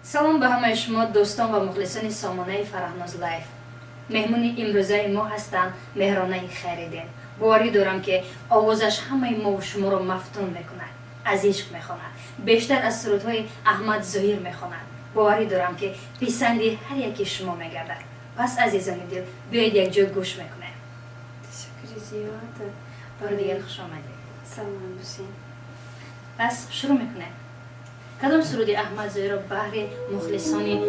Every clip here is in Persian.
سلام به همه شما دوستان و مخلصان سامانه فرهناز لایف. مهمون امروزه ما هستند مهراناي خیریددین. باوری دارم که آوازش همه ما و شما رو مفتون میکند. از عشق میخواند. بیشتر از سرودهای احمد زهیر میخواند. باوری دارم که پسندی هر یکی شما میگردد. پس عزیزان دل بیاید یک جا گوش میکنیم. تشکر زیاد. بار دیگر خوش آمدید. سلام باشین. پس شروع میکنیم. کدام سرودی احمد زهیر را بهر مخلصان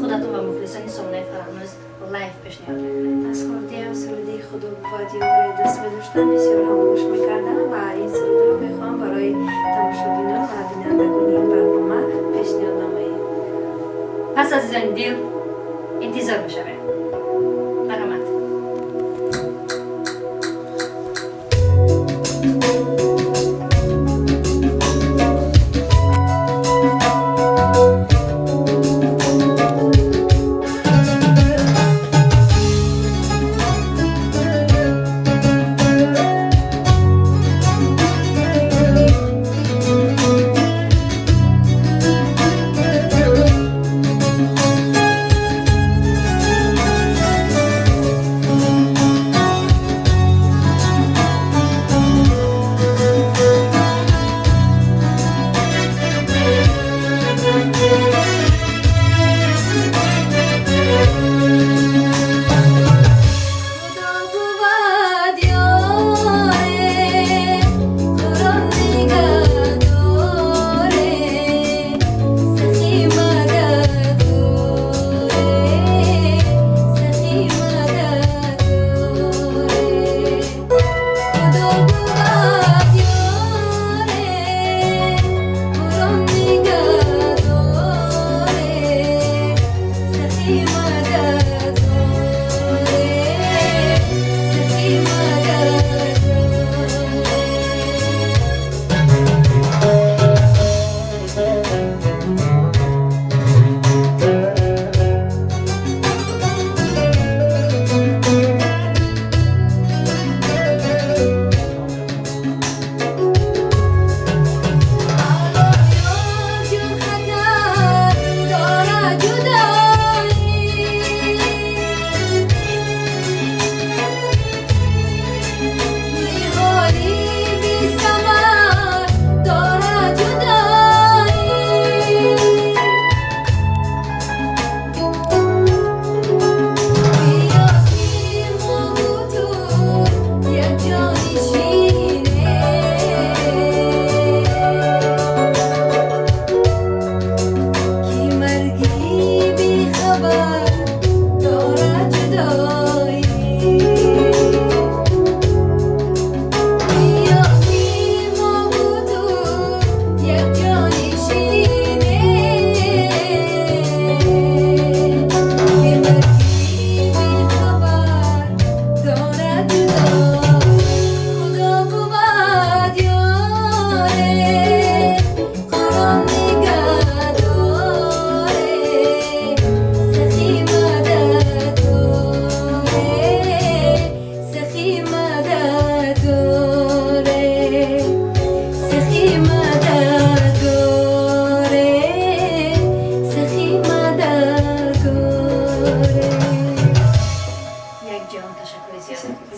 خودتون و مخلصان سامانه فرهناز لایف پیشنهاد میکنید؟ از خوردیم سرودی خدا بود یار دوست بداشتن بسیار هموش میکردم و این سرود رو میخوام برای تماشابینان و بینندگان این برنامه پیشنهاد نماییم. پس عزیزان دل انتظار بشویم. برآمد.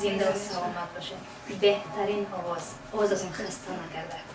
زنده و سلامت باشه. بهترین آوازتون خسته نکرده.